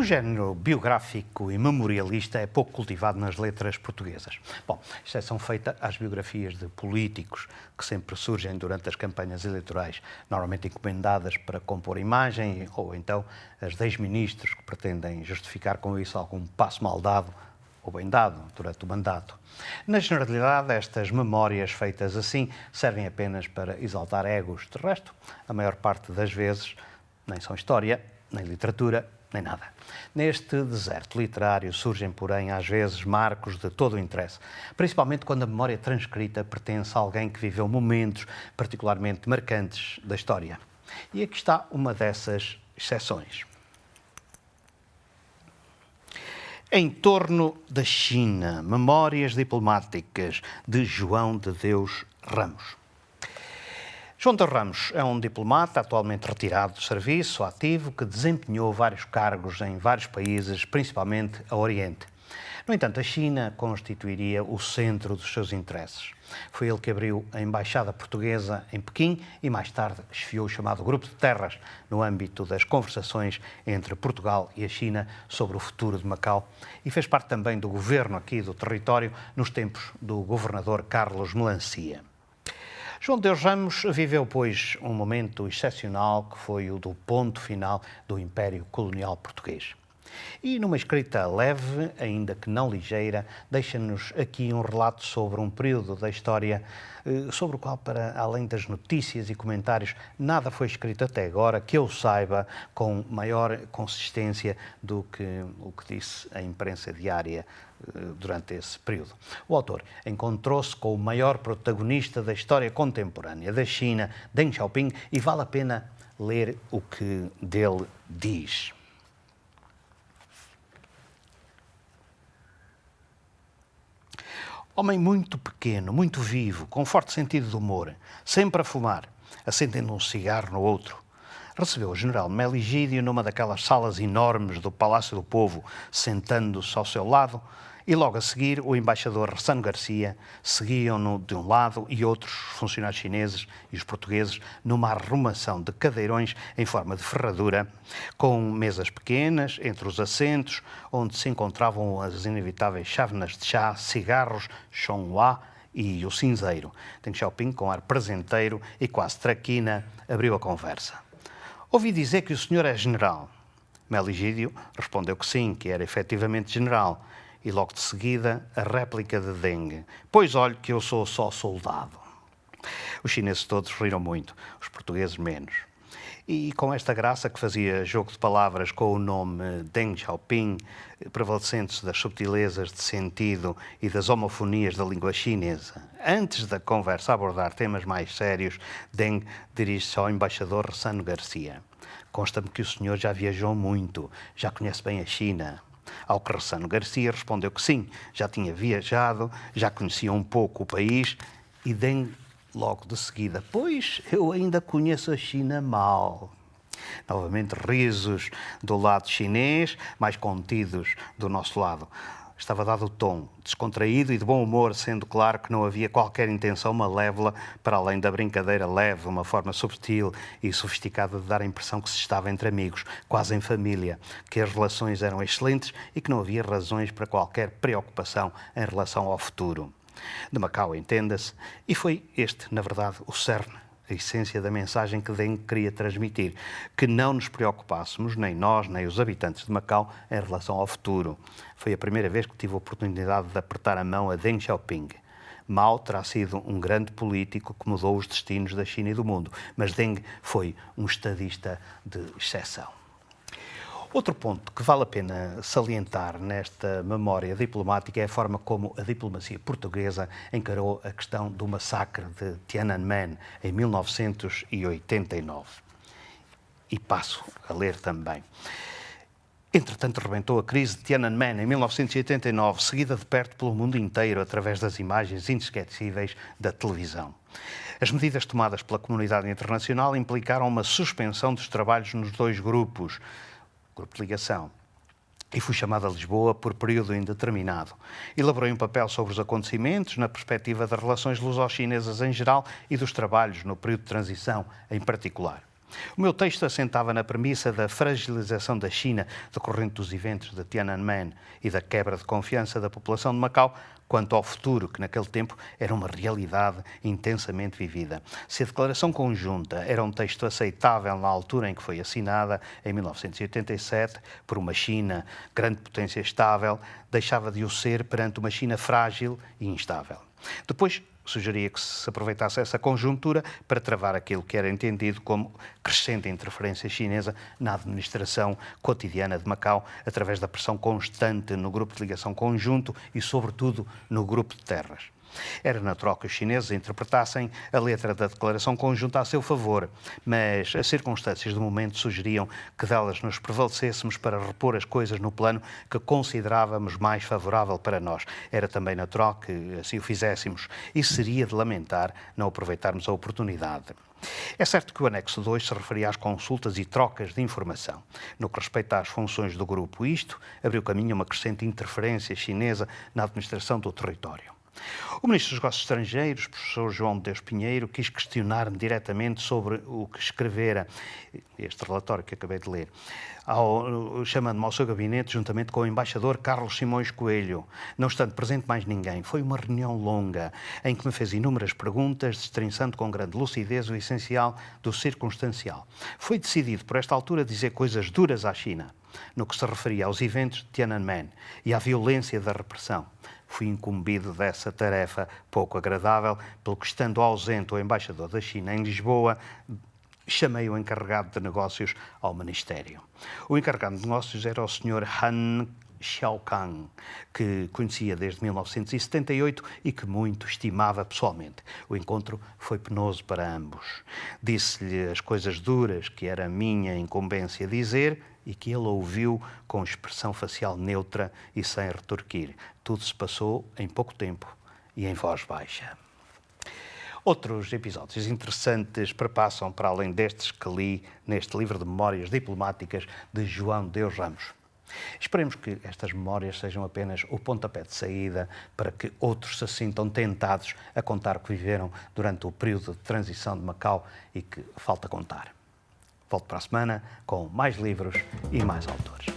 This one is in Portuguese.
género biográfico e memorialista é pouco cultivado nas letras portuguesas. Bom, exceção feita às biografias de políticos que sempre surgem durante as campanhas eleitorais, normalmente encomendadas para compor imagem, ou então as de ex-ministros que pretendem justificar com isso algum passo mal dado ou bem dado durante o mandato. Na generalidade, estas memórias feitas assim servem apenas para exaltar egos. De resto, a maior parte das vezes, nem são história, nem literatura, nem nada. Neste deserto literário surgem, porém, às vezes marcos de todo o interesse, principalmente quando a memória transcrita pertence a alguém que viveu momentos particularmente marcantes da história. E aqui está uma dessas exceções. Em torno da China, memórias diplomáticas de João de Deus Ramos. João de Ramos é um diplomata atualmente retirado do serviço ativo que desempenhou vários cargos em vários países, principalmente a Oriente. No entanto, a China constituiria o centro dos seus interesses. Foi ele que abriu a Embaixada Portuguesa em Pequim e mais tarde esfiou o chamado Grupo de Terras no âmbito das conversações entre Portugal e a China sobre o futuro de Macau e fez parte também do governo aqui do território nos tempos do governador Carlos Melancia. João de Deus Ramos viveu, pois, um momento excepcional que foi o do ponto final do Império Colonial Português. E numa escrita leve, ainda que não ligeira, deixa-nos aqui um relato sobre um período da história sobre o qual, para além das notícias e comentários, nada foi escrito até agora, que eu saiba, com maior consistência do que o que disse a imprensa diária durante esse período. O autor encontrou-se com o maior protagonista da história contemporânea da China, Deng Xiaoping, e vale a pena ler o que dele diz. Homem muito pequeno, muito vivo, com forte sentido de humor, sempre a fumar, acendendo um cigarro no outro. Recebeu o general Meligídio numa daquelas salas enormes do Palácio do Povo, sentando-se ao seu lado, e logo a seguir o embaixador Ressano Garcia seguiam-no de um lado e outros funcionários chineses e os portugueses numa arrumação de cadeirões em forma de ferradura, com mesas pequenas entre os assentos, onde se encontravam as inevitáveis chávenas de chá, cigarros, chonhua e o cinzeiro. Deng Xiaoping, com ar presenteiro e quase traquina, abriu a conversa. Ouvi dizer que o senhor é general. Meligídio respondeu que sim, que era efetivamente general. E logo de seguida a réplica de Deng. Pois olhe que eu sou só soldado. Os chineses todos riram muito, os portugueses menos. E com esta graça que fazia jogo de palavras com o nome Deng Xiaoping, prevalecendo-se das subtilezas de sentido e das homofonias da língua chinesa, antes da conversa abordar temas mais sérios, Deng dirige-se ao embaixador Ressano Garcia. Consta-me que o senhor já viajou muito, já conhece bem a China. Ao que Ressano Garcia respondeu que sim, já tinha viajado, já conhecia um pouco o país, e Deng logo de seguida, pois eu ainda conheço a China mal. Novamente risos do lado chinês, mais contidos do nosso lado. Estava dado o tom, descontraído e de bom humor, sendo claro que não havia qualquer intenção malévola, para além da brincadeira leve, uma forma subtil e sofisticada de dar a impressão que se estava entre amigos, quase em família, que as relações eram excelentes e que não havia razões para qualquer preocupação em relação ao futuro. De Macau, entenda-se, e foi este, na verdade, o cerne, a essência da mensagem que Deng queria transmitir, que não nos preocupássemos, nem nós, nem os habitantes de Macau, em relação ao futuro. Foi a primeira vez que tive a oportunidade de apertar a mão a Deng Xiaoping. Mao terá sido um grande político que mudou os destinos da China e do mundo, mas Deng foi um estadista de exceção. Outro ponto que vale a pena salientar nesta memória diplomática é a forma como a diplomacia portuguesa encarou a questão do massacre de Tiananmen em 1989. E passo a ler também. Entretanto, rebentou a crise de Tiananmen em 1989, seguida de perto pelo mundo inteiro através das imagens inesquecíveis da televisão. As medidas tomadas pela comunidade internacional implicaram uma suspensão dos trabalhos nos dois grupos, grupo de ligação, e fui chamado a Lisboa por período indeterminado. Elaborei um papel sobre os acontecimentos na perspectiva das relações luso-chinesas em geral e dos trabalhos no período de transição em particular. O meu texto assentava na premissa da fragilização da China decorrente dos eventos de Tiananmen e da quebra de confiança da população de Macau quanto ao futuro, que naquele tempo era uma realidade intensamente vivida. Se a declaração conjunta era um texto aceitável na altura em que foi assinada, em 1987, por uma China, grande potência estável, deixava de o ser perante uma China frágil e instável. Depois, sugeria que se aproveitasse essa conjuntura para travar aquilo que era entendido como crescente interferência chinesa na administração cotidiana de Macau, através da pressão constante no grupo de ligação conjunto e, sobretudo, no grupo de terras. Era natural que os chineses interpretassem a letra da declaração conjunta a seu favor, mas as circunstâncias do momento sugeriam que delas nos prevalecêssemos para repor as coisas no plano que considerávamos mais favorável para nós. Era também natural que assim o fizéssemos e seria de lamentar não aproveitarmos a oportunidade. É certo que o anexo 2 se referia às consultas e trocas de informação. No que respeita às funções do grupo, isto abriu caminho a uma crescente interferência chinesa na administração do território. O Ministro dos Negócios Estrangeiros, professor João de Deus Pinheiro, quis questionar-me diretamente sobre o que escrevera este relatório que acabei de ler, chamando-me ao seu gabinete juntamente com o embaixador Carlos Simões Coelho. Não estando presente mais ninguém, foi uma reunião longa em que me fez inúmeras perguntas, destrinçando com grande lucidez o essencial do circunstancial. Foi decidido, por esta altura, dizer coisas duras à China, no que se referia aos eventos de Tiananmen e à violência da repressão. Fui incumbido dessa tarefa pouco agradável, pelo que, estando ausente o embaixador da China em Lisboa, chamei o encarregado de negócios ao Ministério. O encarregado de negócios era o Sr. Han Xiaokang, que conhecia desde 1978 e que muito estimava pessoalmente. O encontro foi penoso para ambos. Disse-lhe as coisas duras que era minha incumbência dizer e que ele ouviu com expressão facial neutra e sem retorquir. Tudo se passou em pouco tempo e em voz baixa. Outros episódios interessantes perpassam para além destes que li neste livro de memórias diplomáticas de João Deus Ramos. Esperemos que estas memórias sejam apenas o pontapé de saída para que outros se sintam tentados a contar o que viveram durante o período de transição de Macau e que falta contar. Volto para a semana com mais livros e mais autores.